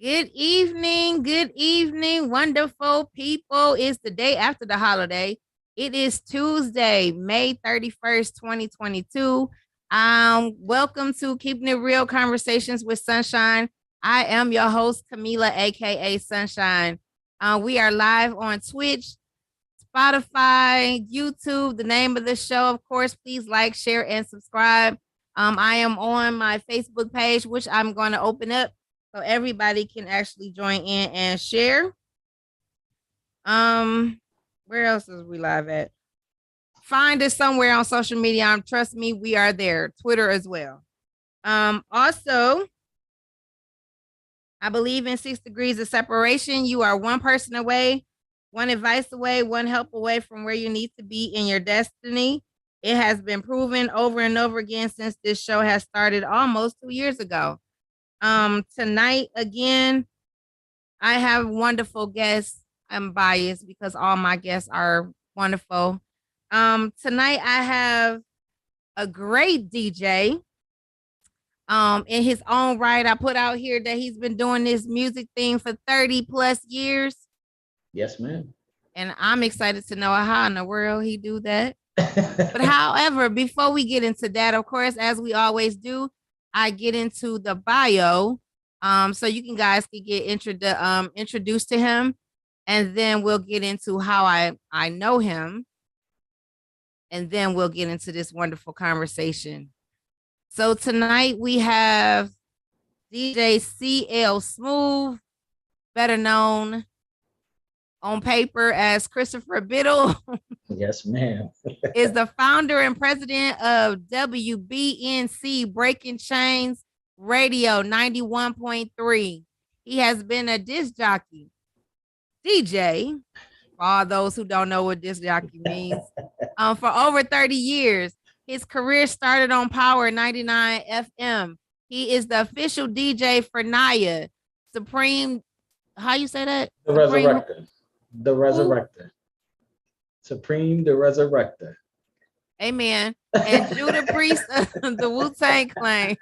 Good evening, wonderful people. It's the day after the holiday. It is Tuesday, May 31st, 2022. Welcome to Keeping It Real Conversations with Sunshine. I am your host, Camila, aka Sunshine. We are live on Twitch, Spotify, YouTube. The name of the show, of course, please like, share, and subscribe. I am on my Facebook page, which I'm going to open up so everybody can actually join in and share. Where else is we live at? Find us somewhere on social media. Trust me, we are there. Twitter as well. Also, I believe in 6 degrees of separation. You are one person away, one advice away, one help away from where you need to be in your destiny. It has been proven over and over again since this show has started almost 2 years ago. Tonight, again, I have wonderful guests. I'm biased because all my guests are wonderful. Tonight I have a great DJ. In his own right, I put out here that he's been doing this music thing for 30 plus years. Yes, ma'am. And I'm excited to know how in the world he do that. But however, before we get into that, of course, as we always do, I get into the bio. So you can guys can get introduced to him, and then we'll get into how I know him, and then we'll get into this wonderful conversation. So tonight we have DJ CL Smoov, better known on paper as Christopher Biddle. Yes, ma'am. Is the founder and president of WBNC Breaking Chains Radio 91.3. He has been a disc jockey, DJ, for all those who don't know what disc jockey means, for over 30 years. His career started on Power 99 FM. He is the official DJ for Naya, Supreme. How you say that? The Resurrector. The Resurrector. Supreme the Resurrector. Amen. And Judah Priest of the Wu-Tang Clan.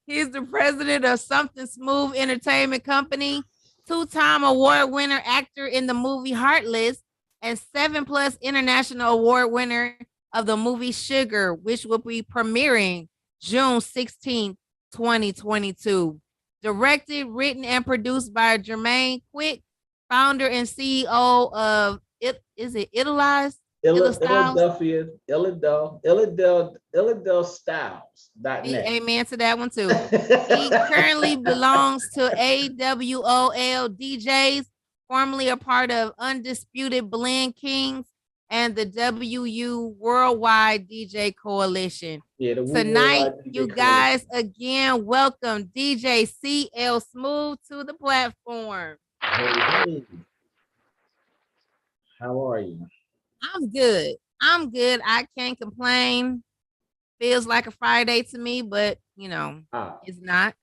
He's the president of Something Smoov Entertainment Company, 2-time award winner actor in the movie Heartless, and 7+ international award winner of the movie Sugar, which will be premiering June 16th, 2022. Directed, written, and produced by Jermaine Quick, founder and CEO of Idolize? Philadelphia, Illidale Styles.net. Amen to that one too. He currently belongs to AWOL DJs, formerly a part of Undisputed Blend Kings and the WU Worldwide DJ Coalition. Yeah, tonight, you guys again welcome DJ CL Smoov to the platform. Hey. How are you? I'm good. I can't complain. Feels like a Friday to me, but it's not.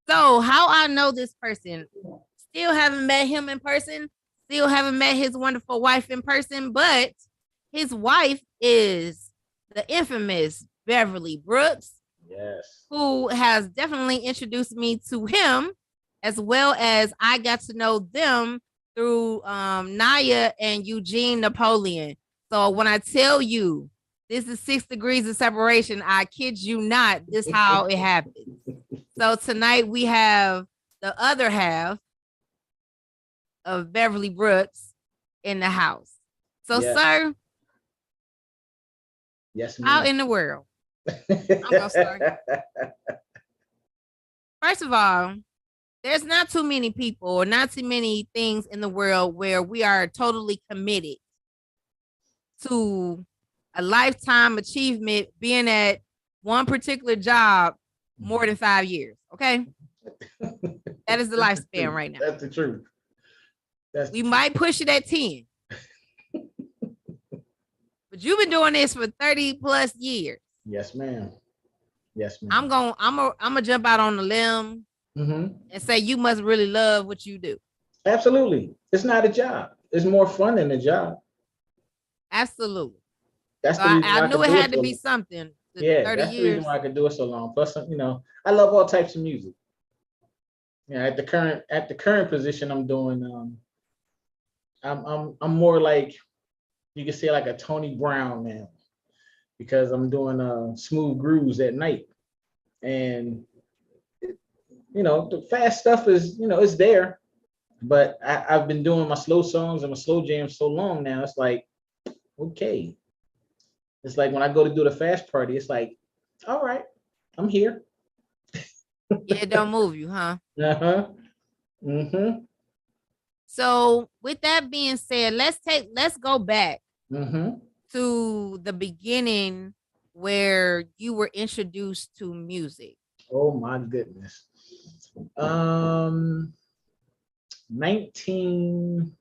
So how I know this person? Still haven't met him in person. Still haven't met his wonderful wife in person, but his wife is the infamous Beverly Brooks. Yes. Who has definitely introduced me to him, as well as I got to know them through Naya and Eugene Napoleon. So when I tell you this is 6 degrees of separation, I kid you not, this is how it happened. So tonight we have the other half of Beverly Brooks in the house. So, yes. Sir, yes, ma'am. How in the world? I'm gonna start. First of all, there's not too many people or not too many things in the world where we are totally committed to a lifetime achievement, being at one particular job more than 5 years. Okay. That is the lifespan right now. That's the truth. We might push it at 10. But you've been doing this for 30 plus years. Yes, ma'am. Yes, ma'am. I'm gonna jump out on the limb and say you must really love what you do. Absolutely. It's not a job. It's more fun than a job. Absolutely. That's so I knew it had to be something. Yeah, that's the reason why I could do it so long. Plus, I love all types of music. Yeah, at the current position I'm doing, I'm more like, you could say, like a Tony Brown now, because I'm doing smooth grooves at night. And the fast stuff is, it's there, but I've been doing my slow songs and my slow jams so long now. It's like, okay. It's like when I go to do the fast party, it's like, all right, I'm here. Yeah, it don't move you, huh? Uh-huh. Mm-hmm. So with that being said, let's go back Mm-hmm. to the beginning where you were introduced to music. Oh my goodness. Um 19,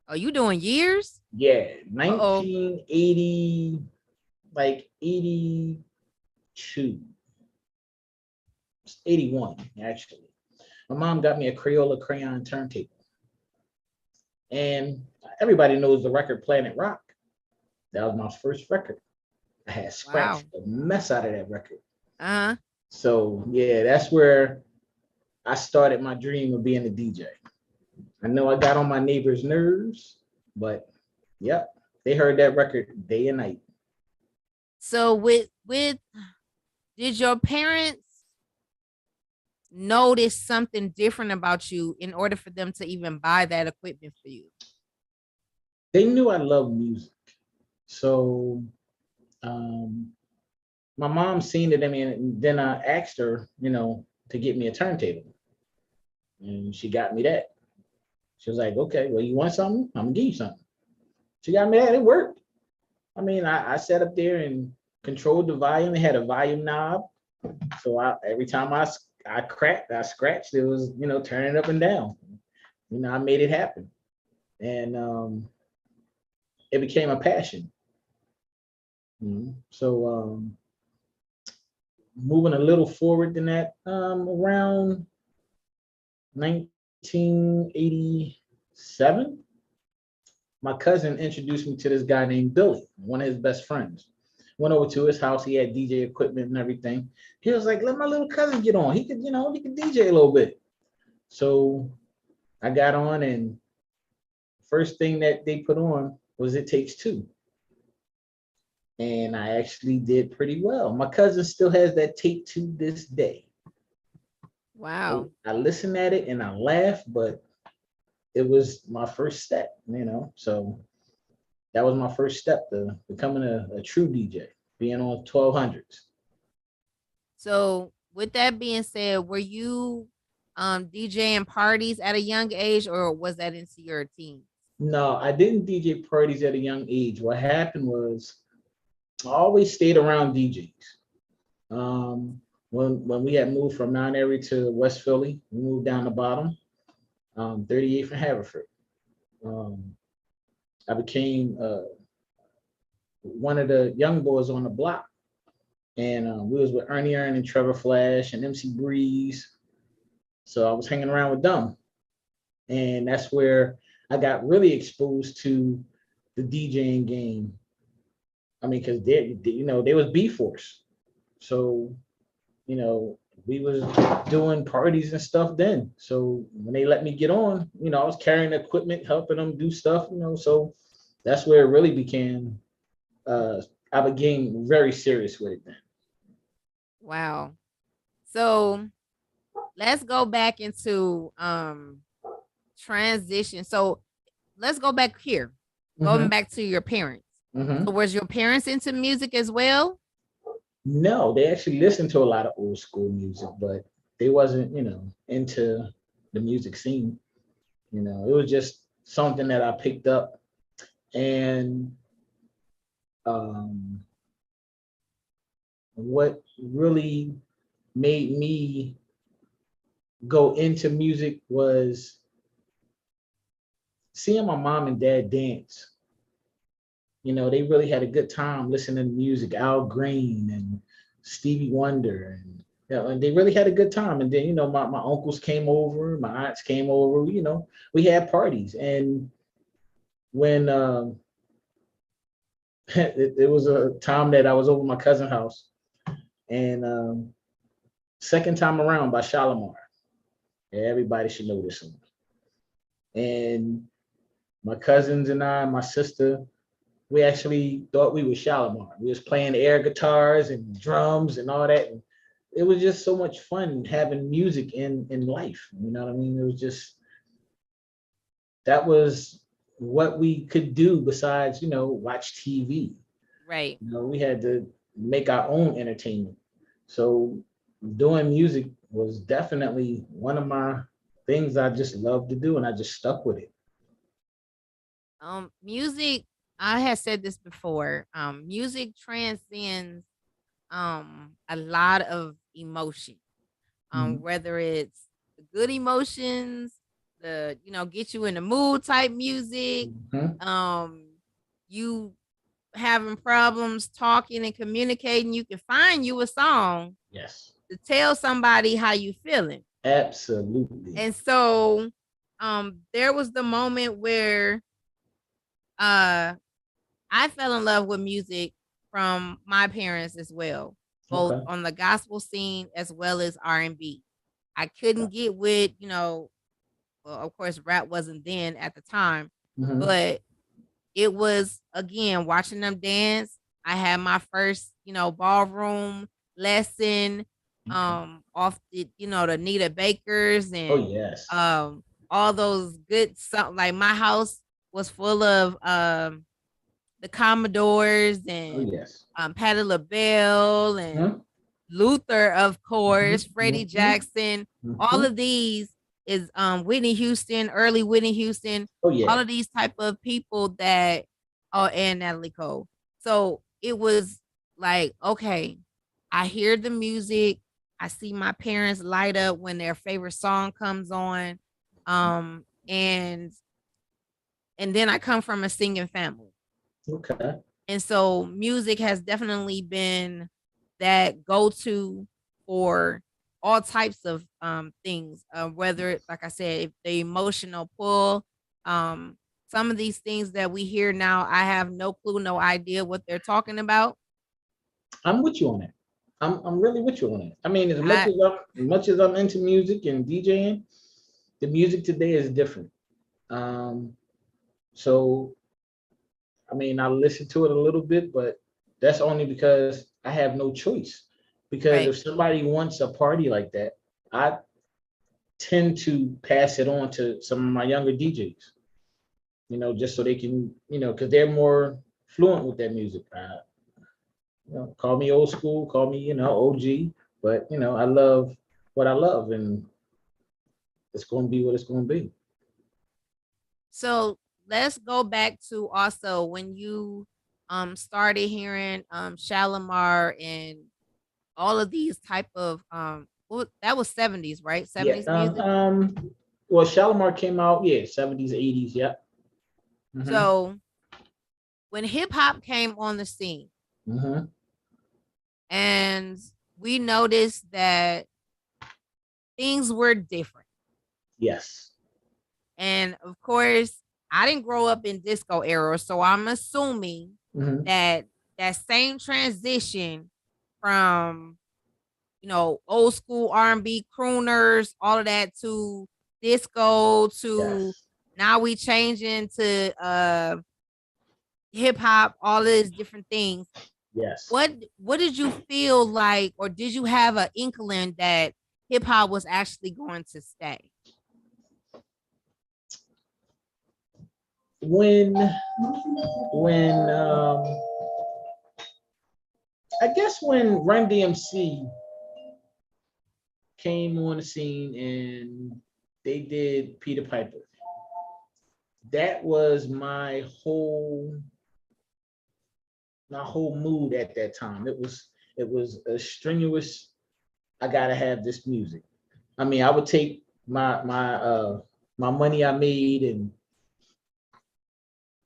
Are you doing years? yeah, Uh-oh. 1980, like 82, 81, actually. My mom got me a Crayola crayon turntable. And everybody knows the record Planet Rock. That was my first record. I had Wow. scratched the mess out of that record. Uh-huh. So yeah, that's where I started my dream of being a DJ. I know I got on my neighbors' nerves, but yep, they heard that record day and night. So with did your parents notice something different about you in order for them to even buy that equipment for you? They knew I loved music. So um, my mom seen it in me, and then I asked her, to get me a turntable. And she got me that. She was like, okay, well, you want something? I'm gonna give you something. She got me that. It worked. I mean, I sat up there and controlled the volume. It had a volume knob. So every time I cracked, I scratched, it was, turning up and down. I made it happen. And it became a passion. So moving a little forward than that, around 1987, my cousin introduced me to this guy named Billy, one of his best friends. Went over to his house. He had DJ equipment and everything. He was like, "Let my little cousin get on. He could DJ a little bit." So I got on, and first thing that they put on was "It Takes Two," and I actually did pretty well. My cousin still has that tape to this day. Wow. I listen at it and I laugh, but it was my first step, So that was my first step to becoming a true DJ, being on 1200s. So with that being said, were you DJing parties at a young age or was that into your teens? No, I didn't DJ parties at a young age. What happened was I always stayed around DJs. When we had moved from Mount Airy to West Philly, we moved down the bottom, 38 from Haverford. Um, I became one of the young boys on the block, and we was with Ernie Earn and Trevor Flash and MC Breeze. So I was hanging around with them, and that's where I got really exposed to the DJing game. I mean, because they was B Force, so you know we was doing parties and stuff then. So when they let me get on, I was carrying equipment, helping them do stuff. So that's where it really became. Uh, I became very serious with it then. Wow. So let's go back into transition. So let's go back here. Going Mm-hmm. back to your parents. So Mm-hmm. was your parents into music as well? No, they actually listened to a lot of old school music, but they wasn't, into the music scene. It was just something that I picked up, and um, what really made me go into music was seeing my mom and dad dance. They really had a good time listening to music, Al Green and Stevie Wonder, and they really had a good time. And then, my uncles came over, my aunts came over, we had parties. And when it was a time that I was over my cousin's house, and second time around by Shalimar. Everybody should know this song. And my cousins and I, my sister, we actually thought we were Shalimar. We was playing air guitars and drums and all that. And it was just so much fun having music in life. You know what I mean? It was just, that was what we could do besides, watch TV. Right. We had to make our own entertainment. So doing music was definitely one of my things I just loved to do, and I just stuck with it. Music, I had said this before. Music transcends a lot of emotion. Mhm. Whether it's the good emotions, the get you in the mood type music, Mhm. um, you having problems talking and communicating, you can find you a song Yes, to tell somebody how you feeling. absolutely. And so there was the moment where uh I fell in love with music from my parents as well, both Okay. on the gospel scene as well as R&B. I couldn't get with, well, of course, rap wasn't then at the time, Mhm. but it was again watching them dance. I had my first, ballroom lesson, Okay. off the Nita Bakers Oh and yes. um all those good stuff. Like my house was full of the Commodores Oh and yes. Patti LaBelle and Mhm. Luther, of course, Mhm. Freddie Mhm. Jackson. All Mhm. of these is Whitney Houston, early Whitney Houston. Oh All yeah. of these type of people that, oh, and Natalie Cole. So it was like, okay, I hear the music. I see my parents light up when their favorite song comes on. And then I come from a singing family. Okay. And so music has definitely been that go-to for all types of things, whether, like I said, if the emotional pull, um, some of these things that we hear now, I have no clue, no idea what they're talking about. I'm with you on that. I'm really with you on that. I mean, I as much as I'm into music and DJing, the music today is different. Um, so I mean, I listen to it a little bit, but that's only because I have no choice. Because Right. if somebody wants a party like that, I tend to pass it on to some of my younger DJs, just so they can, because they're more fluent with that music. Call me old school, call me, OG, but I love what I love, and it's going to be what it's going to be. So let's go back to also when you started hearing Shalimar and all of these type of well, that was 70s, right? Yeah. 70s music. Well, Shalimar came out, yeah, 70s, 80s, yeah. Mm-hmm. So when hip hop came on the scene Mm-hmm. and we noticed that things were different. Yes. And of course, I didn't grow up in disco era, so I'm assuming Mm-hmm. that that same transition from old school R&B crooners, all of that to disco to Yes. now we changing to hip hop, all of these different things. Yes. What did you feel like, or did you have an inkling that hip hop was actually going to stay? When I guess when Run DMC came on the scene and they did Peter Piper, that was my whole mood at that time. It was a strenuous. I gotta have this music. I mean, I would take my money I made and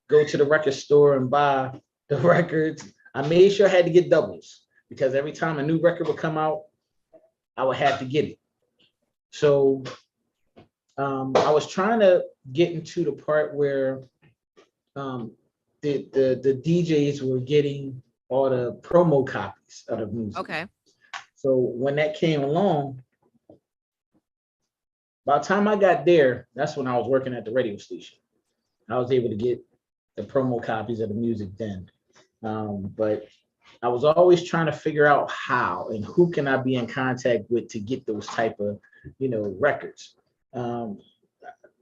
go to the record store and buy the records. I made sure I had to get doubles because every time a new record would come out, I would have to get it. So I was trying to get into the part where um, the DJs were getting all the promo copies of the music. Okay. So when that came along, By the time I got there, that's when I was working at the radio station. I was able to get the promo copies of the music then. But I was always trying to figure out how and who can I be in contact with to get those type of, records. Um,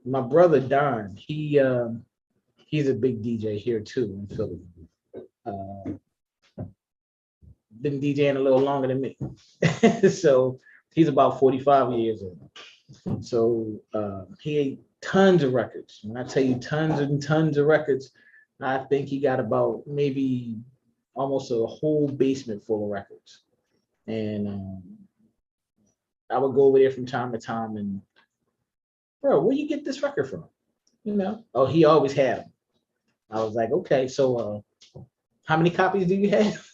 my brother Don, he's a big DJ here too in Philly. Uh, been DJing a little longer than me, so he's about 45 years old. So he ate tons of records. When I tell you tons and tons of records, I think he got about maybe almost a whole basement full of records. And I would go over there from time to time and, bro, where you get this record from? Oh, he always had them. I was like, okay, so how many copies do you have?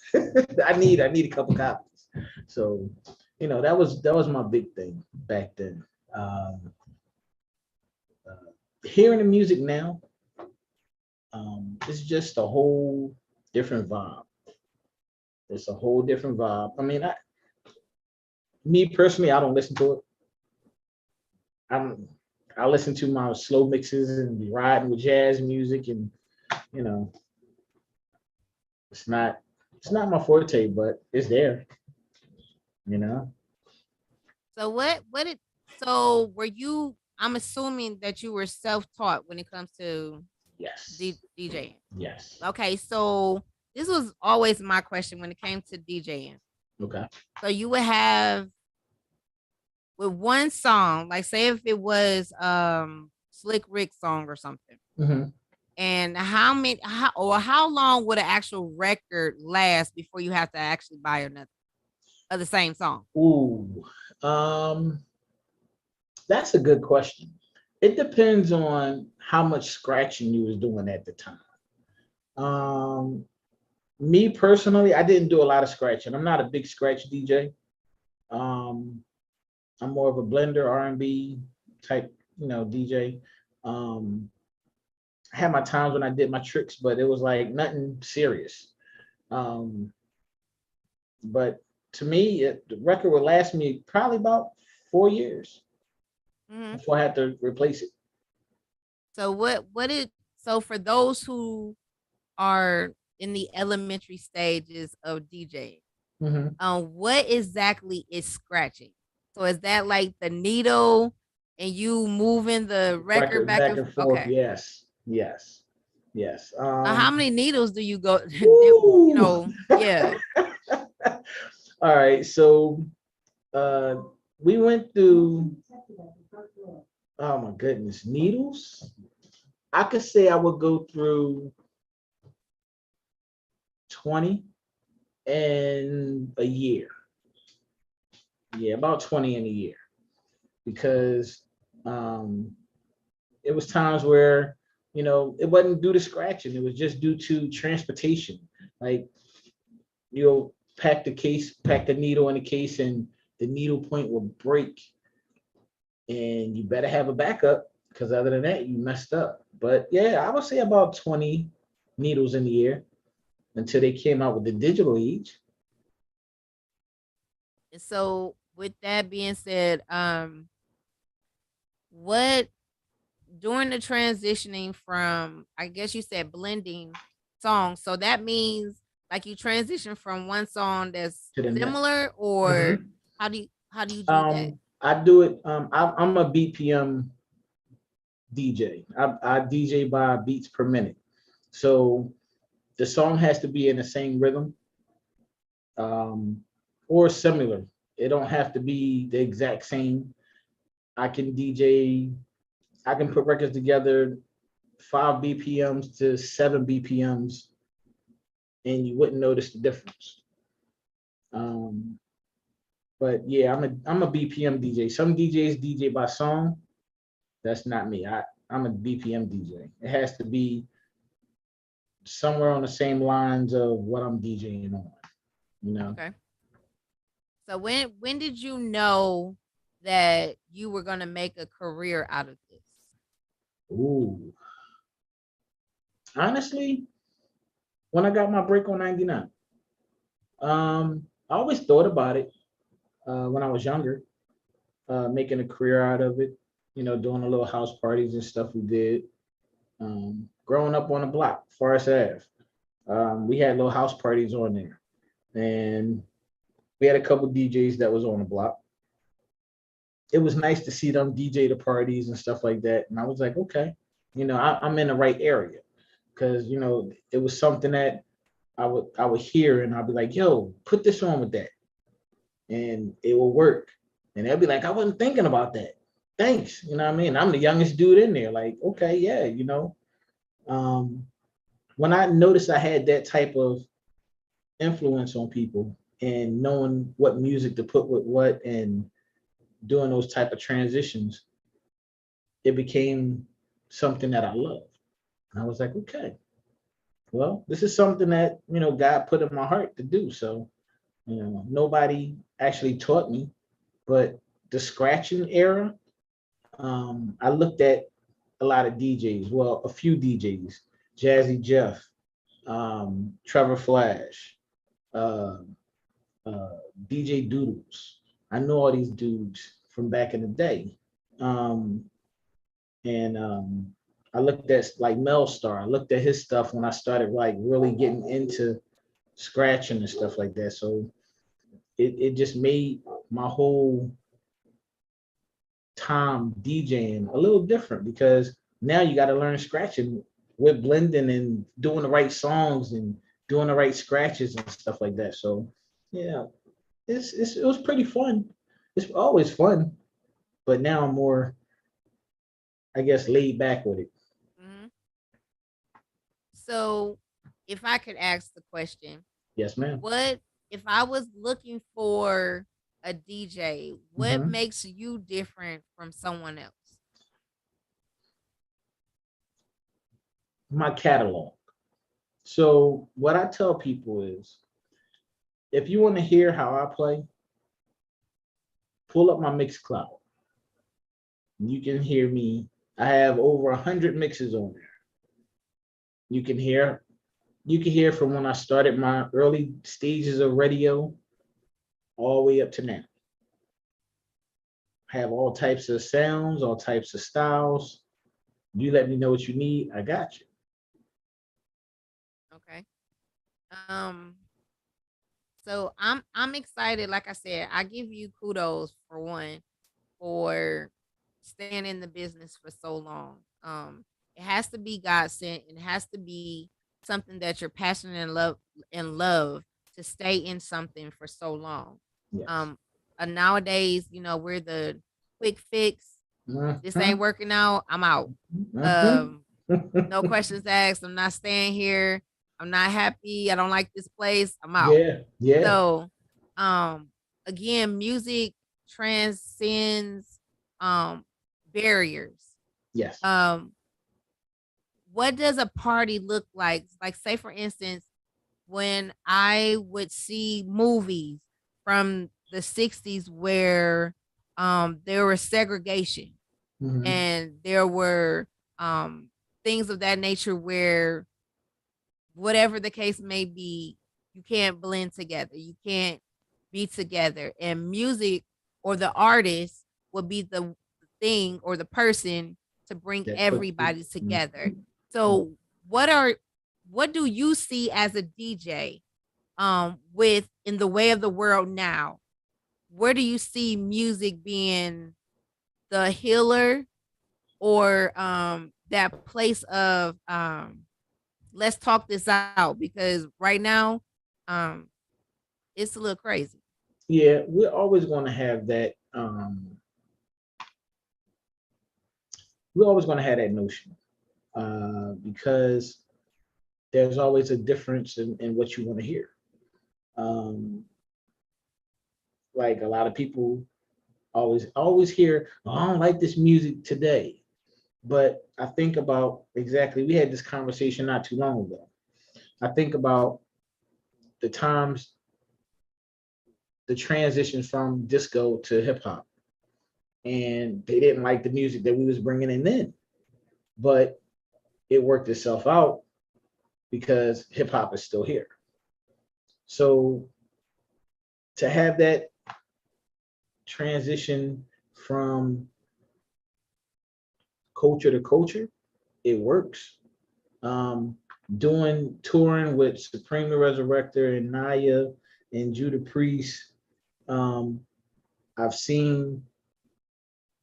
I need a couple copies. So, that was my big thing back then. Um, Hearing the music now, it's just a whole different vibe. It's a whole different vibe. I mean, me personally, I don't listen to it. I listen to my slow mixes and be riding with jazz music, and you know, it's not my forte, but it's there. You know. So so were you, I'm assuming that you were self-taught when it comes to Yes. DJing. Yes. Okay, so this was always my question when it came to DJing. Okay. So you would have with one song, like say if it was Slick Rick song or something. Mm-hmm. And how long would an actual record last before you have to actually buy another of the same song? Ooh, um, that's a good question. It depends on how much scratching you was doing at the time. Um, Me personally, I didn't do a lot of scratching. I'm not a big scratch DJ. Um, I'm more of a blender R&B type, DJ. Um, I had my times when I did my tricks, but it was like nothing serious. Um, but to me, the record would last me probably about 4 years before I had to replace it. So so for those who are in the elementary stages of DJing, Mm-hmm. what exactly is scratching? So is that like the needle and you moving the record Record back back and and forth. okay? Yes, yes, yes. How many needles do you go? Woo! Yeah. All right, so uh, we went through. Oh my goodness, needles. I could say I would go through 20 in a year. Yeah, about 20 in a year, because um, it was times where it wasn't due to scratching; it was just due to transportation. Like you'll pack the needle in the case, and the needle point will break, and you better have a backup because other than that, you messed up. But yeah, I would say about 20 needles in the year until they came out with the digital age. And so with that being said, what during the transitioning from, I guess you said blending songs, so that means like you transition from one song that's To the next. similar, or Mhm. how do you do that? I do it. I'm a BPM DJ. I DJ by beats per minute. So the song has to be in the same rhythm, um, or similar. It don't have to be the exact same. I can DJ. I can put records together 5 BPMs to 7 BPMs, and you wouldn't notice the difference. Um, but yeah, I'm a BPM DJ. Some DJs DJ by song. That's not me. I'm a BPM DJ. It has to be somewhere on the same lines of what I'm DJing on. You know. Okay. So when did you know that you were gonna make a career out of this? Ooh. Honestly, when I got my break on 99, I always thought about it when I was younger, making a career out of it. doing a little house parties and stuff we did. Growing up on the block, Forest Ave, we had little house parties on there, and we had a couple DJs that was on the block. It was nice to see them DJ the parties and stuff like that. And I was like, okay, I'm in the right area, because it was something that I would hear, and I'd be like, yo, put this on with that, and it will work. And they'll be like, I wasn't thinking about that. Thanks. You know what I mean? I'm the youngest dude in there. Like, okay, yeah. Um, when I noticed I had that type of influence on people, and knowing what music to put with what, and doing those type of transitions, it became something that I loved. And I was like, okay, well, this is something that, God put in my heart to do. So, nobody actually taught me, but the scratching era, I looked at a lot of DJs, well, a few DJs, Jazzy Jeff, Trevor Flash, uh, uh, DJ Doodles. I know all these dudes from back in the day. Um, and I looked at like Mel Star. I looked at his stuff when I started like really getting into scratching and stuff like that. So it just made my whole time DJing a little different, because now you got to learn scratching with blending and doing the right songs and doing the right scratches and stuff like that. So yeah, it was pretty fun. It's always fun, but now I'm more, I guess, laid back with it. Mhm. So, if I could ask the question, Yes, ma'am. what if I was looking for a DJ? What Hmm. makes you different from someone else? My catalog. So what I tell people is, if you want to hear how I play, pull up my Mixcloud. You can hear me. I have over 100 mixes on there. You can hear from when I started my early stages of radio all the way up to now. I have all types of sounds, all types of styles. You let me know what you need, I got you. Okay. Um. So I'm excited. Like I said, I give you kudos for one, for staying in the business for so long. It has to be God sent. It has to be something that you're passionate and love to stay in something for so long. Yes. Um, nowadays, we're the quick fix. This ain't Mhm. working out. I'm out. Mhm. Um, no questions asked. I'm not staying here. I'm not happy. I don't like this place. I'm out. Yeah, yeah, So, um, again, music transcends barriers. yes. Um, what does a party look like? Like, say for instance, when I would see movies from the 60s where there was segregation Mhm. and there were um things of that nature where whatever the case may be, you can't blend together. You can't be together. And music or the artist would be the thing or the person to bring That put everybody mhm. together. So what are what do you see as a DJ with in the way of the world now? Where do you see music being the healer or that place of let's talk this out, because right now um it's a little crazy. Yeah, we're always going to have that. We're always going to have that notion, because there's always a difference in what you want to hear. Um, like a lot of people always hear, oh, I don't like this music today. But I think about, exactly, we had this conversation not too long ago. I think about the times, the transition from disco to hip hop, and they didn't like the music that we was bringing in then, but it worked itself out because hip hop is still here. So to have that transition from culture to culture, it works. Um, Doing touring with Supreme the Resurrector and Naya and Judah Priest, um, I've seen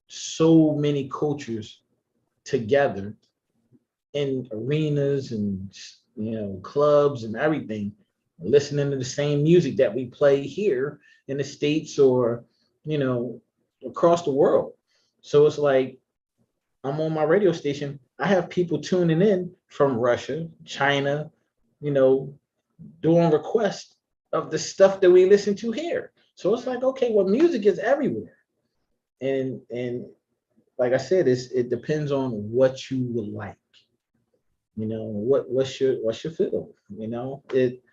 so many cultures together in arenas and clubs and everything, listening to the same music that we play here in the States or you know across the world. So it's like I'm on my radio station. I have people tuning in from Russia, China, you know, doing requests of the stuff that we listen to here. So it's like, okay, well, music is everywhere. And like I said, it depends on what you would like. What's your feel? It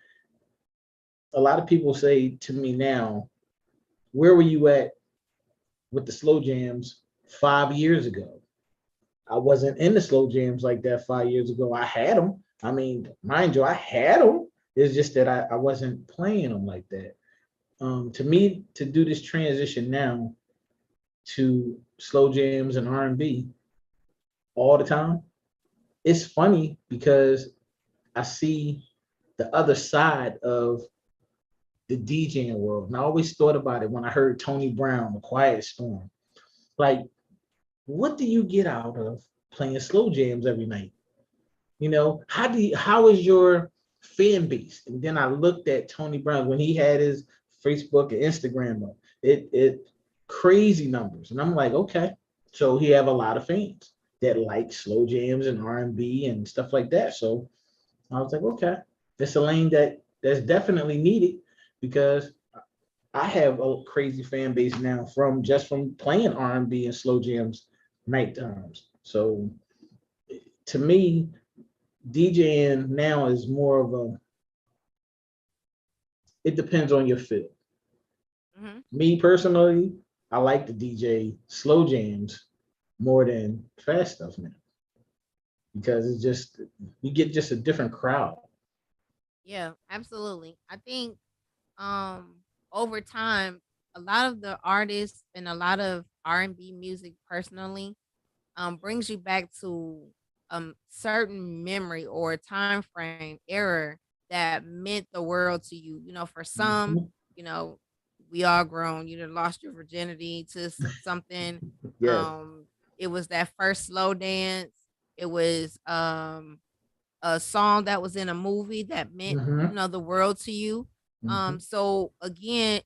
a lot of people say to me now, where were you at with the slow jams 5 years ago? I wasn't in the slow jams like that 5 years ago. I had them. I mean, mind you, I had them. It's just that I wasn't playing them like that. To me, to do this transition now to slow jams and R&B all the time, it's funny because I see the other side of the DJing world. And I always thought about it when I heard Tony Brown, The Quiet Storm. Like, what do you get out of playing slow jams every night? How is your fan base? And then I looked at Tony Brown when he had his Facebook and Instagram up. It crazy numbers. And I'm like, okay. So he have a lot of fans that like slow jams and R&B and stuff like that. So I was like, okay, it's a lane that's definitely needed because I have a crazy fan base now from playing R&B and slow jams night times. So to me, DJing now is more of it depends on your feel. Mm-hmm. Me personally, I like to DJ slow jams more than fast stuff now because it's just you get just a different crowd. Yeah, absolutely. I think over time, a lot of the artists and a lot of R&B music personally brings you back to certain memory or time frame era that meant the world to you. For some, Mm-hmm. you know, we all grown, lost your virginity to something. Yes. It was that first slow dance. It was a song that was in a movie that meant, Mm-hmm. the world to you. Mm-hmm. So again,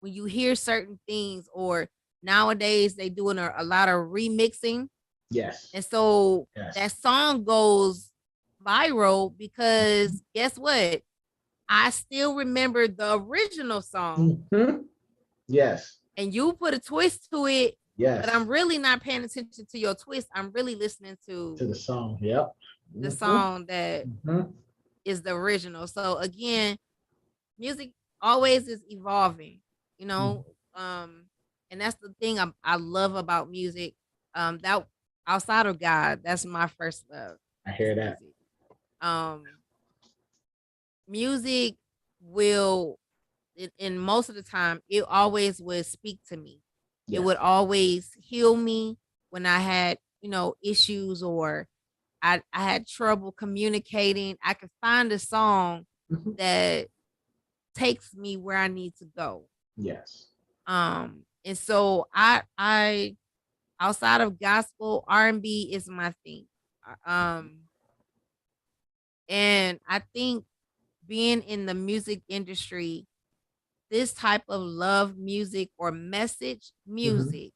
when you hear certain things, or nowadays they doing a lot of remixing. Yes. And so Yes. that song goes viral because guess what? I still remember the original song. Mm-hmm. Yes. And you put a twist to it. Yes. But I'm really not paying attention to your twist. I'm really listening to the song. Yep. The song that Mm-hmm. is the original. So again, music always is evolving, you know. And that's the thing I love about music. That outside of God, that's my first love. I hear that. Music. Um, music will, in most of the time, it always would speak to me. Yes. It would always heal me when I had, issues, or I had trouble communicating. I could find a song that takes me where I need to go. Yes. And so I outside of gospel, R&B is my thing. And I think being in the music industry, this type of love music or message music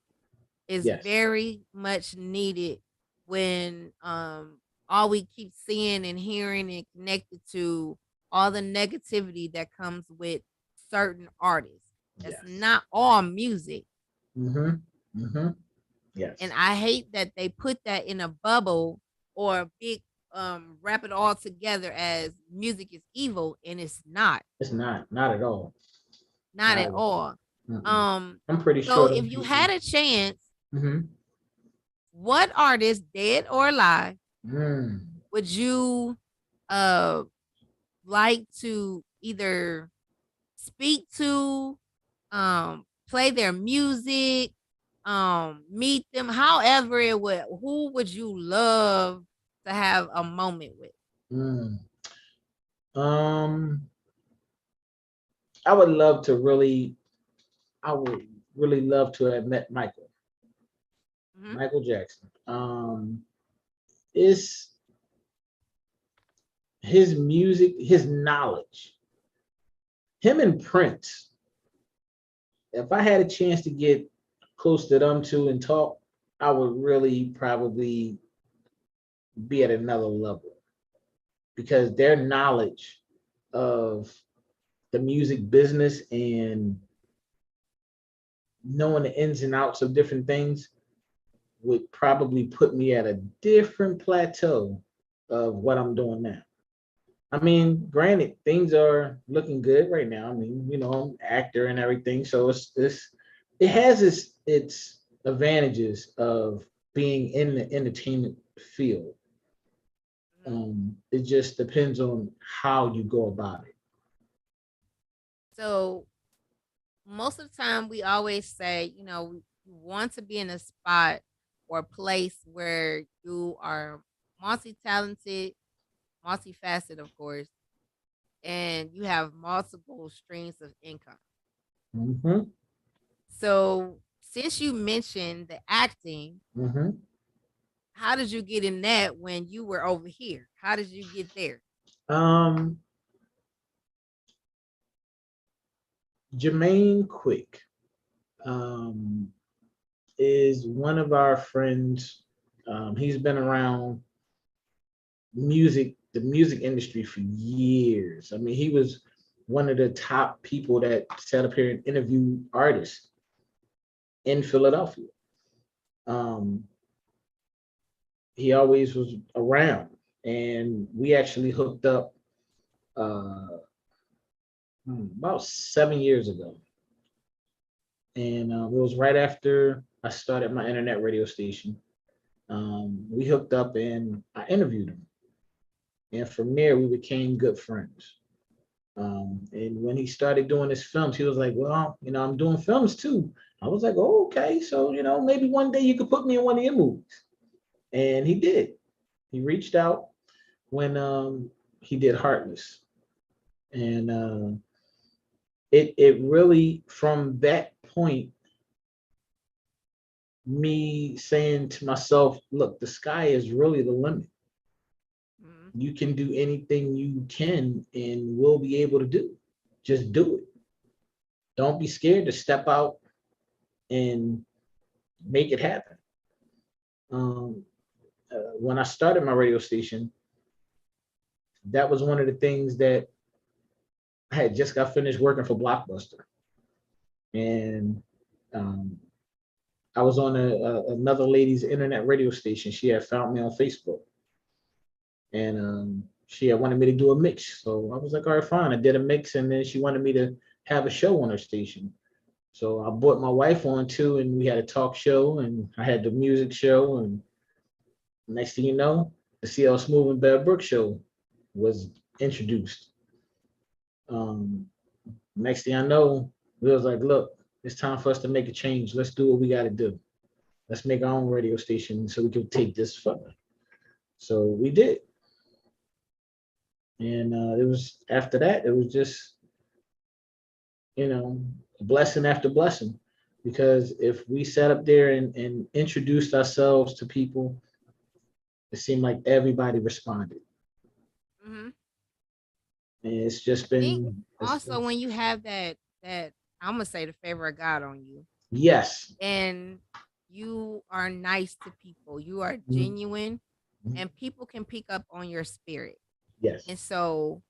is very much needed when all we keep seeing and hearing and connected to all the negativity that comes with certain artists. That's not all music. Yes. And I hate that they put that in a bubble or a big wrap it all together as music is evil, and it's not. It's not at all. Not at all. I'm pretty so sure. If you had a chance, what artist, dead or alive, would you like to either speak to, play their music, meet them, however it would, who would you love to have a moment with? Mm. Um, I would love to really, I would really love to have met Mhm. Michael Jackson. It's his music, his knowledge, him and Prince. If I had a chance to get close to them two and talk, I would really probably be at another level because their knowledge of the music business and knowing the ins and outs of different things would probably put me at a different plateau of what I'm doing now. I mean, granted, things are looking good right now. I mean, I'm an actor and everything, so it has its advantages of being in the entertainment field. It just depends on how you go about it. So most of the time we always say, you want to be in a spot or place where you are multi-talented, multifaceted, of course, and you have multiple streams of income. Hmm. So since you mentioned the acting, Hmm. how did you get in that when you were over here? How did you get there? Um, Jermaine Quick um, is one of our friends. He's been around the music industry for years. I mean, he was one of the top people that sat up here and interviewed artists in Philadelphia. Um, he always was around, and we actually hooked up uh, about 7 years ago, and it was right after I started my internet radio station. We hooked up, and I interviewed him, and from there we became good friends. And when he started doing his films, he was like, "Well, I'm doing films too." I was like, "Oh, okay, so maybe one day you could put me in one of your movies." And he did. He reached out when he did Heartless, and it really from that point, me saying to myself, "Look, the sky is really the limit. Mhm. You can do anything you can, and we'll be able to do. Just do it. Don't be scared to step out and make it happen." Um, when I started my radio station, that was one of the things that I had just got finished working for Blockbuster, and um, I was on another lady's internet radio station. She had found me on Facebook, and she had wanted me to do a mix. So I was like, all right, fine. I did a mix, and then she wanted me to have a show on her station. So I brought my wife on too, and we had a talk show, and I had the music show, and next thing you know, the CL Smoov and Beverly Brooks show was introduced. Um, Next thing I know, we was like, look, it's time for us to make a change. Let's do what we got to do. Let's make our own radio station so we can take this further. So we did. And it was after that, it was just, blessing after blessing. Because if we sat up there and introduced ourselves to people, it seemed like everybody responded. Mhm. And it's just I think it's, also when you have that I'm gonna say the favor of God on you, yes. and you are nice to people, you are Mhm. genuine, and people can pick up on your spirit, Yes. and so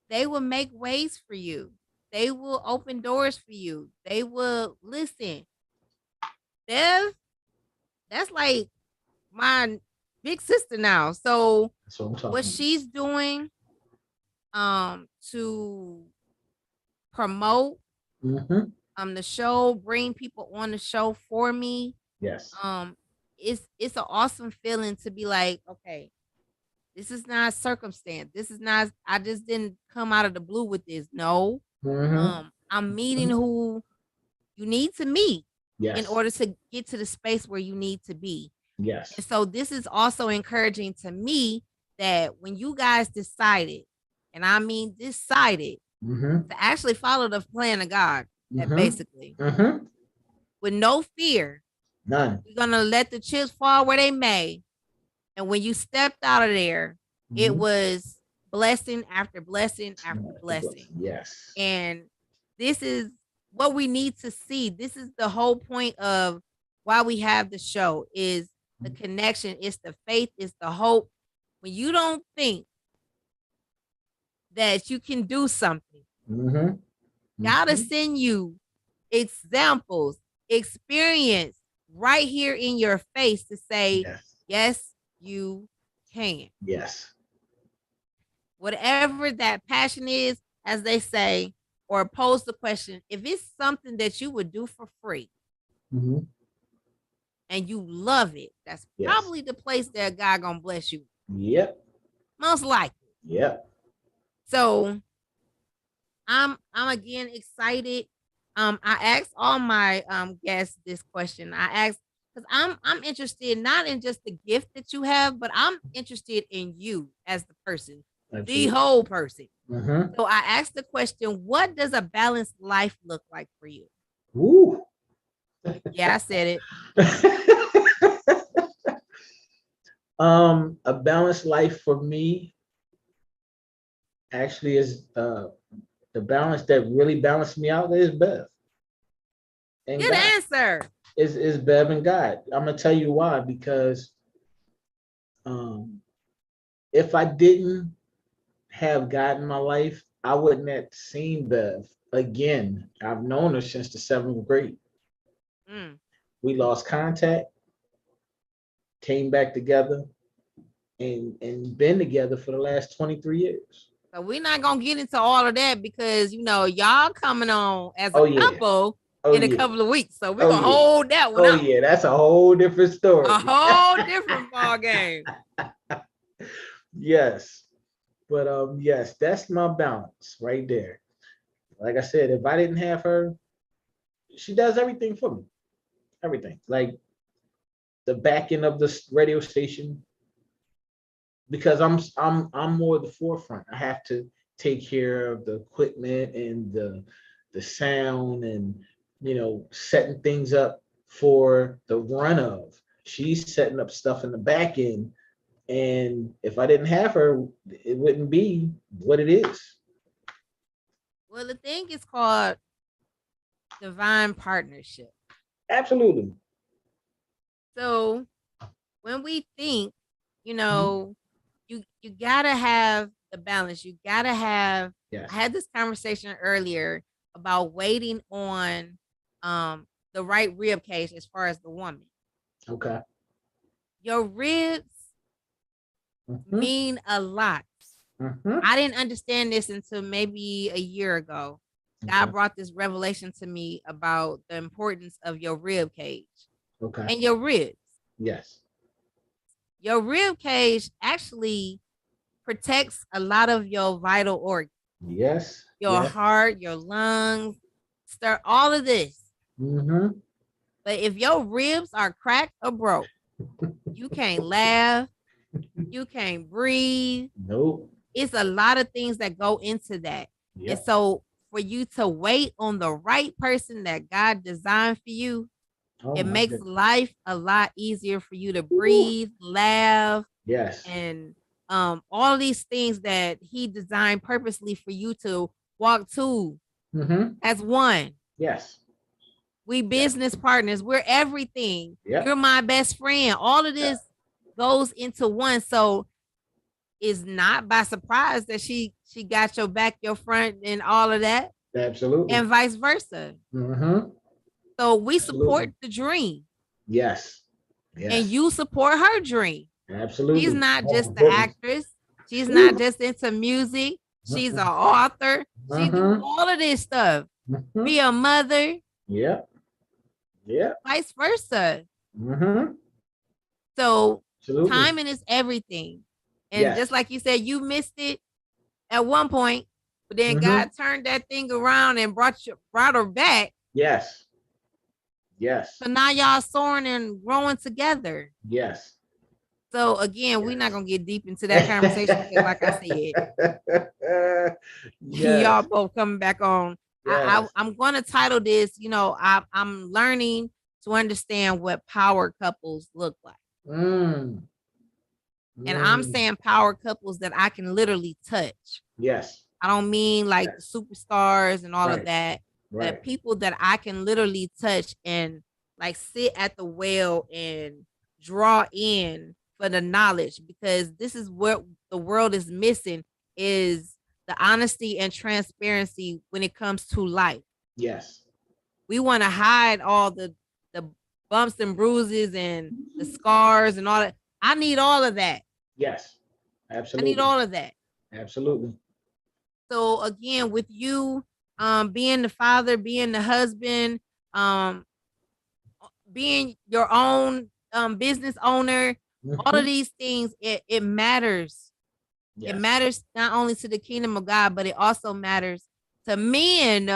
they will make ways for you. They will open doors for you. They will listen. Dev, that's like my big sister now. So That's what I'm what talking about. she's doing to promote Hmm. the show, bring people on the show for me. Yes. Um it's an awesome feeling to be like, okay, this is not circumstance. This is not I just didn't come out of the blue with this. No. Hmm. I'm meeting who you need to meet. Yes. in order to get to the space where you need to be. Yes. And so this is also encouraging to me that when you guys decided, and I mean decided, Mm-hmm. to actually follow the plan of God, Mm-hmm. basically, Mm-hmm. with no fear, None. we're gonna let the chips fall where they may. And when you stepped out of there, it Mm-hmm. was blessing after blessing after blessing. Yes. And this is what we need to see. This is the whole point of why we have the show is the connection, it's the faith, it's the hope. When you don't think that you can do something, Mm-hmm. God will Mm-hmm. send you examples, experience right here in your face to say, Yes. yes, you can. Yes. Whatever that passion is, as they say, or pose the question, if it's something that you would do for free Mm-hmm. and you love it, that's Yes. probably the place that God gonna bless you. Yep. Most likely. Yep. So I'm again excited. I asked all my guests this question. I asked because I'm interested not in just the gift that you have, but I'm interested in you as the person, the Absolutely. whole person. Mm-hmm. So I asked the question, what does a balanced life look like for you? Woo. Yeah, I said it. A balanced life for me actually is the balance that really balanced me out is Bev and Good God. answer. Is Bev and God. I'm gonna tell you why, because um if I didn't have God in my life, I wouldn't have seen Bev again. I've known her since the 7th grade. Mm. We lost contact, came back together, and been together for the last 23 years. So we're not gonna get into all of that because y'all coming on as a Oh yeah. couple Oh in a yeah. couple of weeks. So we're Oh gonna yeah. hold that one Oh up. yeah. That's a whole different A story. whole different ball game. Yes. But yes, that's my balance right there. Like I said, if I didn't have her, she does everything for me. Everything. Like the back end of the radio station, because I'm more the forefront. I have to take care of the equipment and the sound and setting things up for the run of. She's setting up stuff in the back end, and if I didn't have her, it wouldn't be what it is. Well, the thing is called divine partnership. Absolutely. So when we think, you Mhm. know, you gotta have the balance. You gotta have. Yes. I had this conversation earlier about waiting on the right rib cage as far as the woman. Okay. Your ribs Mhm. mean a lot. Mhm. I didn't understand this until maybe a year ago. God Okay. brought this revelation to me about the importance of your rib cage Okay. and your ribs. Yes. Your rib cage actually protects a lot of your vital organs, Yes. your Yes. heart, your lungs, start all of this. Mm-hmm. But if your ribs are cracked or broke, you can't laugh, you can't breathe. Nope. It's a lot of things that go into that. And Yep. so for you to wait on the right person that God designed for you, Oh it my makes goodness. life a lot easier for you to Woo. breathe, laugh, Yes. and all these things that he designed purposely for you to walk to Mm-hmm. as one. Yes. We Yes. business partners, we're everything. Yep. You're my best friend. All of Yeah. this goes into one. So it's not by surprise that she got your back, your front, and all of that, Absolutely. and vice versa. Mm-hmm. So we support Absolutely. the dream, Yes. and Yes. you support her dream. She's Absolutely. not Oh my just the goodness. actress. She's not Woo. just into music. She's an Mm-hmm. author. She do Mm-hmm. all of this stuff. Mm-hmm. Be a mother, Yep. Yep. vice versa. Mm-hmm. So Absolutely. timing is everything. And just Yes. like you said, you missed it at one point, but then Mm-hmm. God turned that thing around and brought her back. Yes. Yes. So now y'all soaring and growing together. Yes. So again, we're not gonna get deep into that conversation because, like I said, y'all Yes. both coming back on. Yes. I'm going to title this. I'm learning to understand what power couples look like, Mm. and I'm Mm. saying power couples that I can literally touch. Yes. I don't mean like the Yes. superstars and all of Right. that, but Right. people that I can literally touch and like sit at the well and draw in for the knowledge, because this is what the world is missing, is the honesty and transparency when it comes to life. Yes. We want to hide all the bumps and bruises and the scars and all that. I need all of that. Yes. I need Absolutely. all of that. Absolutely. So again, with you being the father, being the husband, um, being your own business owner, all of Mhm. these things, it matters. It Yes. matters not only to the kingdom of God, but it also matters to men,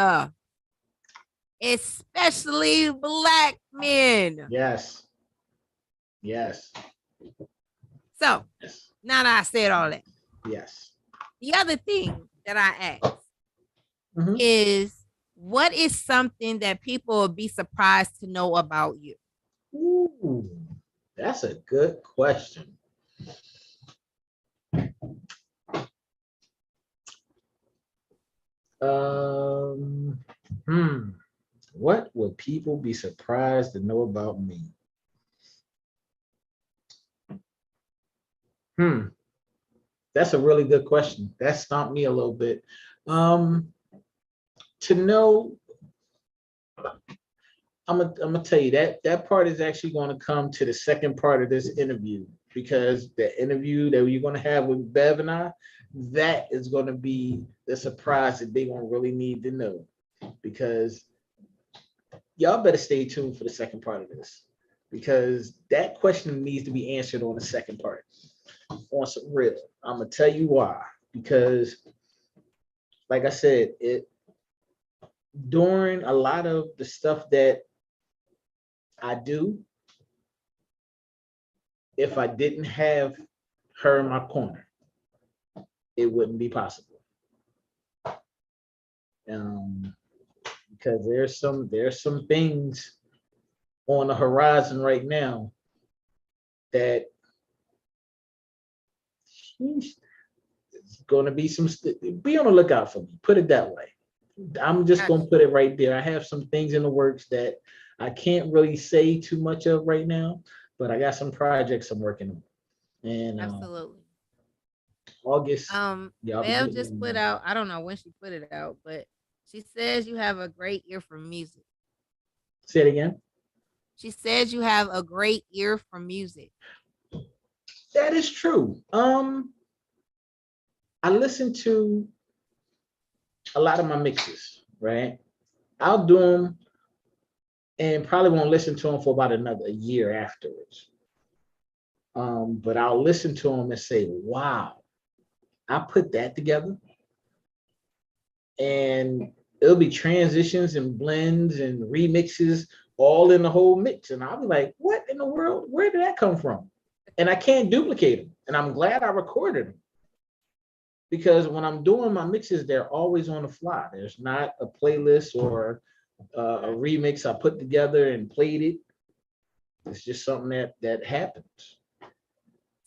especially black men. Yes. Yes. So Yes. now that I said all that, Yes. the other thing that I ask Mhm. is, what is something that people will be surprised to know about you? Ooh, that's a good question. Um, hmm. What would people be surprised to know about me? Hmm. That's a really good question. That stumped me a little bit. Um, to know, I'm gonna tell you that that part is actually going to come to the second part of this interview, because the interview that you're going to have with Bev and I, that is going to be the surprise that they won't really need to know, because y'all better stay tuned for the second part of this, because that question needs to be answered on the second part on some real. I'm gonna tell you why, because like I said, it during a lot of the stuff that I do, if I didn't have her in my corner, it wouldn't be possible. Um, because there's some things on the horizon right now that she's going to be some. Be on the lookout for me. Put it that way. I'm just Gotcha. going to put it right there. I have some things in the works that I can't really say too much of right now, but I got some projects I'm working on. And Absolutely. August, y'all be Bev getting just put them. out, I don't know when she put it out, but she says you have a great ear for music. Say it again. She says you have a great ear for music. That is true. I listen to a lot of my mixes, right? I'll do them and probably won't listen to them for about another year afterwards. But I'll listen to them and say, wow, I put that together. And it'll be transitions and blends and remixes all in the whole mix. And I'll be like, what in the world? Where did that come from? And I can't duplicate them. And I'm glad I recorded them, because when I'm doing my mixes, they're always on the fly. There's not a playlist or a remix I put together and played it. It's just something that happens.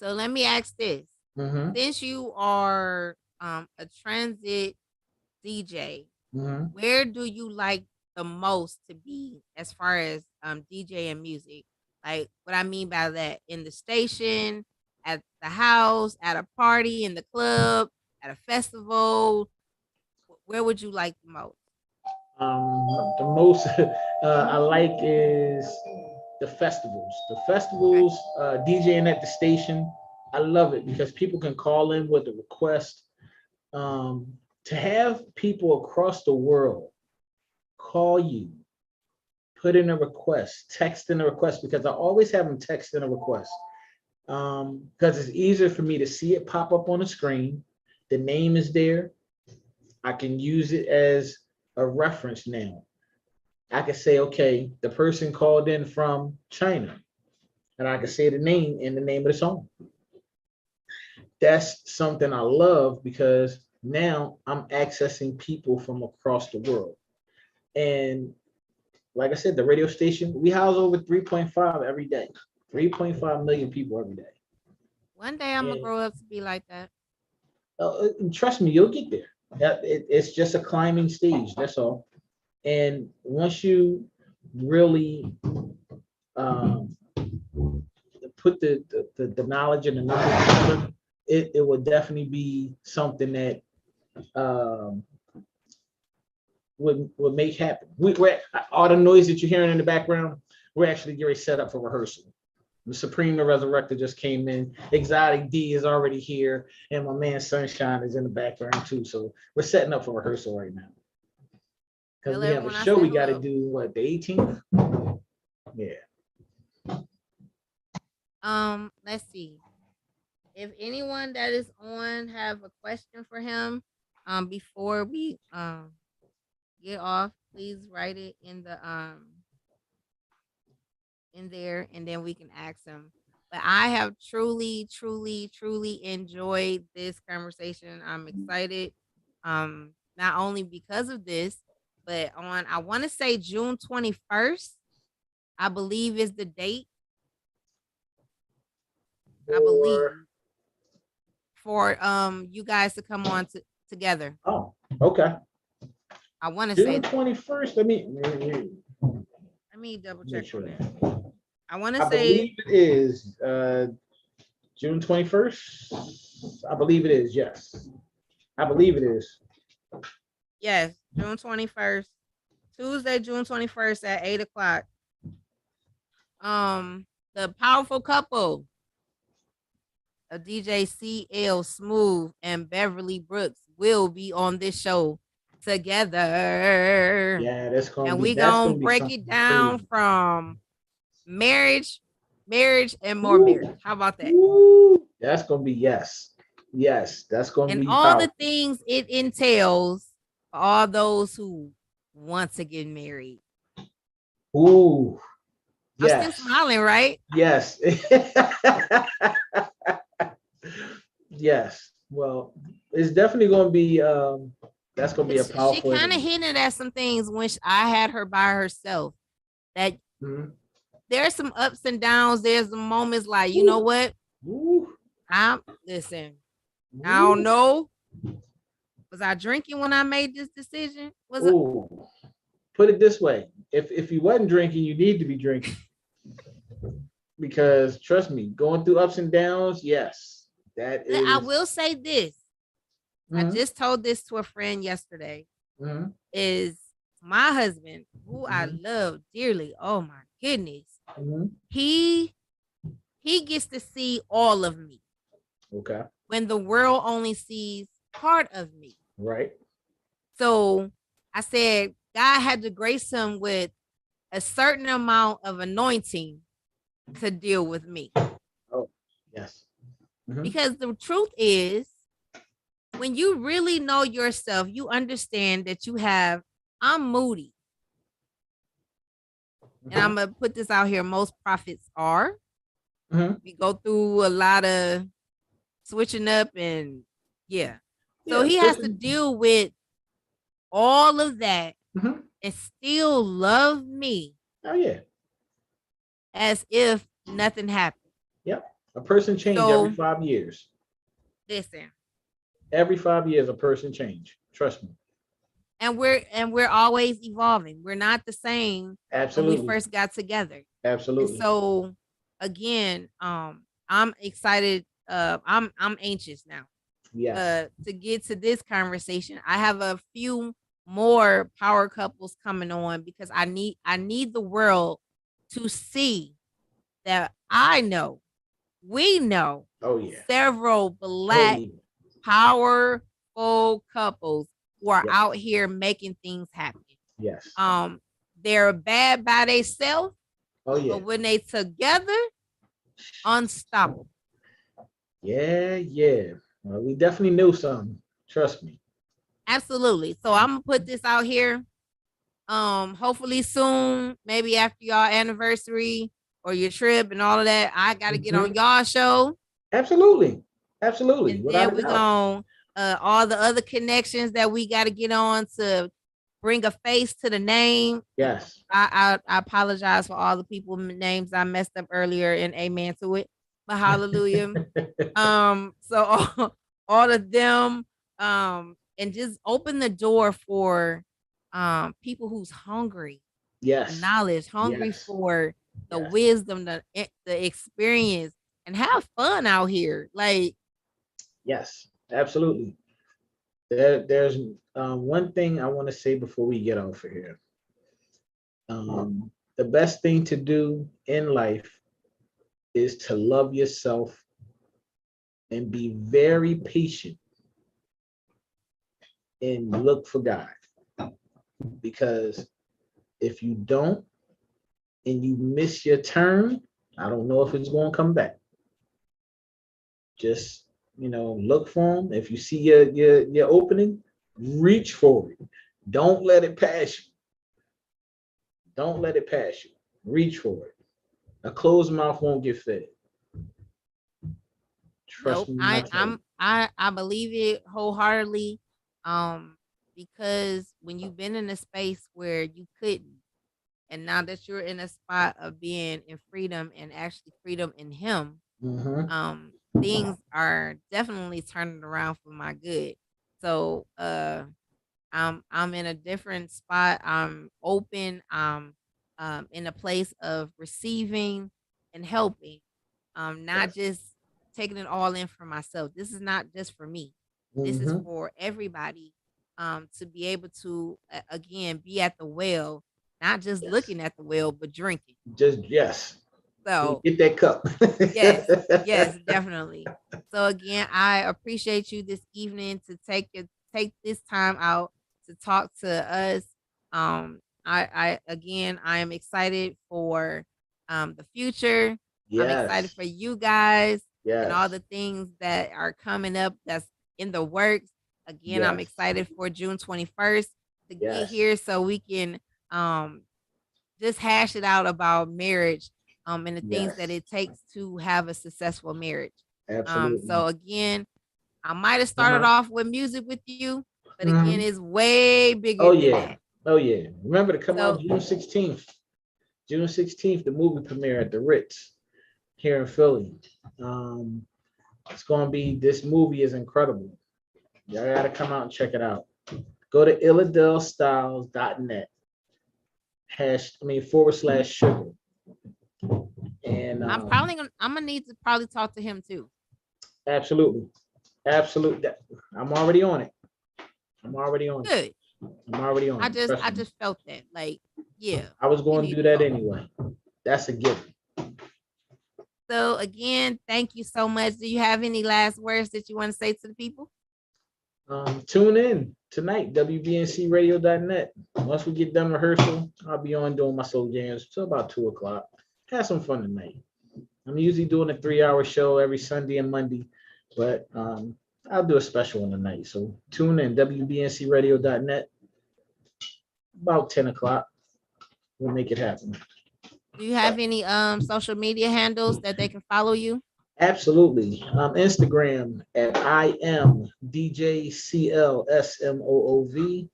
So let me ask this. Mm-hmm. Since you are a transit DJ, Mm-hmm. where do you like the most to be as far as DJ and music? Like, what I mean by that, in the station, at the house, at a party, in the club, at a festival, where would you like the most? The most I like is the festivals. The Okay. festivals, DJing at the station. I love it because people can call in with a request. To have people across the world call you, put in a request, text in a request, because I always have them text in a request. Because it's easier for me to see it pop up on the screen. The name is there. I can use it as a reference now. I could say, okay, the person called in from China, and I could say the name and the name of the song. That's something I love because now I'm accessing people from across the world. And like I said, the radio station, we house over 3.5 every day, 3.5 million people every day. One day I'm gonna And grow up to be like that. trust me, you'll get there. It's just a climbing stage. That's all. And once you really um, put the knowledge and the numbers together, it will definitely be something that um, would make happen. We're all the noise that you're hearing in the background. We're actually getting set up for rehearsal. The Supreme the Resurrector just came in. Exotic D is already here, and my man Sunshine is in the background too. So we're setting up for rehearsal right now because Tell we have a everyone I show said we got to hello. do. What, the 18th? Yeah. Let's see. If anyone that is on have a question for him, before we get off, please write it in there, and then we can ask them. But I have truly, truly, truly enjoyed this conversation. I'm excited, not only because of this, but on I want to say June 21st, I believe is the date. I Or believe for you guys to come on together. oh, okay. I want to say June that. 21st. Let me double Make check sure on that. that. I want to I say believe it is June 21st. I believe it is. Yes, I believe it is. yes, June 21st, Tuesday, June 21st at 8 o'clock. The powerful couple of DJ CL Smoov and Beverly Brooks will be on this show together. Yeah, that's gonna And be we that's gonna gonna be break it something down crazy. from marriage, marriage, and more Woo, marriage. How about that? woo. That's gonna be yes, yes. That's gonna And be all the powerful. things it entails for all those who want to get married. Ooh, I'm still yes, smiling, right? yes, yes. Well, it's definitely gonna be. That's gonna be a She powerful kind of interview. hinted at some things when I had her by herself. That Mhm. there's some ups and downs. There's some moments like, you know Woo, what? woo, I'm listen. I don't woo. know. Was I drinking when I made this decision? Was it? Ooh. Put it this way: if you wasn't drinking, you need to be drinking because trust me, going through ups and downs, yes, that I is. will say this. I Mhm, just told this to a friend yesterday. mhm, Is my husband, who I mhm, love dearly. Oh my goodness. mhm. He he gets to see all of me Okay, when the world only sees part of me. right. So I said God had to grace him with a certain amount of anointing to deal with me. Oh, yes. Mhm, Because the truth is, when you really know yourself, you understand that I'm moody. And mhm, I'm going to put this out here. Most prophets are. mhm. We go through a lot of switching up and yeah. So Yeah, he has to especially. deal with all of that Mhm. and still love me Oh yeah. as if nothing happened. Yep. A person change every So 5 years. listen, Every 5 years, a person change. Trust me. and we're always evolving. We're not the same when we Absolutely. first got together. And Absolutely. so again, I'm excited. I'm anxious now Yes. to get to this conversation. I have a few more power couples coming on because I need the world to see that we know Oh yeah. several Oh black yeah. powerful couples who are Yep. out here making things happen. Yes. Um, they're bad by themselves, Oh but yeah. when they together, unstoppable. Yeah. Yeah. Well, we definitely knew something. Trust me. Absolutely. So I'm gonna put this out here. Hopefully soon, maybe after y'all anniversary or your trip and all of that, I gotta get on y'all show. Absolutely. Absolutely. And Without then a we doubt. going all the other connections that we got to get on to bring a face to the name. Yes. I apologize for all the people names I messed up earlier, and amen to it. But hallelujah. So all of them, and just open the door for people who's hungry for Yes. knowledge, hungry Yes. for the Yes. wisdom, the experience, and have fun out here. Like, Yes. Absolutely. There's one thing I want to say before we get off of here. The best thing to do in life is to love yourself and be very patient and look for God. Because if you don't and you miss your turn, I don't know if it's going to come back. Just look for them. If you see your opening, reach for it. Don't let it pass you. Don't let it pass you. Reach for it. A closed mouth won't get fed. Trust nope, me when I tell you. I believe it wholeheartedly. Because when you've been in a space where you couldn't, and now that you're in a spot of being in freedom and actually freedom in Him, Mm-hmm. things are definitely turning around for my good. So I'm in a different spot. I'm open. I'm in a place of receiving and helping. Not Yes. just taking it all in for myself. This is not just for me. This is Mm-hmm. for everybody. To be able to again be at the well, not just Yes. looking at the well, but drinking. Just yes. So Get that cup. yes, yes, definitely. So again, I appreciate you this evening to take this time out to talk to us. I again, I am excited for the future. I'm excited Yes. for you guys and all Yes. the things that are coming up that's in the works. Again, I'm Yes. excited for June 21st to get Yes. here so we can um just hash it out about marriage and the things that Yes. it takes to have a successful marriage. Absolutely. So again, I might have Come started on. off with music with you, but again, Mhm. it's way bigger Oh than yeah. that. Oh yeah. Remember to come out So June 16th. June 16th, the movie premiere at the Ritz here in Philly. Um, it's gonna be this movie is incredible. Y'all gotta come out and check it out. Go to illadelstyles.net / sugar. And I'm gonna need to probably talk to him too. absolutely. Absolutely. I'm already on it. I'm already on it. Good. I'm already on it. Trust I me. just felt that. Like, yeah, I was we going to need do to that talk. anyway. That's a given. So again, thank you so much. Do you have any last words that you want to say to the people? Tune in tonight, WBNCradio.net. Once we get done rehearsal, I'll be on doing my soul jams till about 2 o'clock. Have some fun tonight. I'm usually doing a 3 hour show every Sunday and Monday, but I'll do a special one tonight. So tune in, WBNCradio.net, about 10 o'clock. We'll make it happen. Do you have any social media handles that they can follow you? Absolutely. Instagram at I am DJCLSMOOV.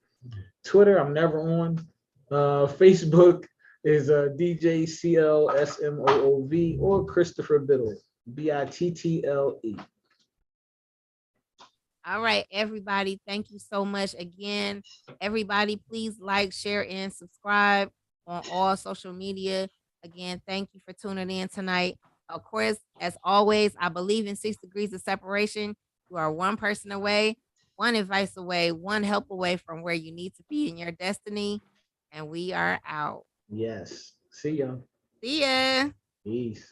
Twitter, I'm never on. Facebook is DJCLSMOOV or Christopher Biddle, Bittle. All right, everybody. Thank you so much again. Everybody, please like, share, and subscribe on all social media. Again, thank you for tuning in tonight. Of course, as always, I believe in 6 degrees of separation. You are one person away, one advice away, one help away from where you need to be in your destiny. And we are out. Yes. See ya. See ya. Peace.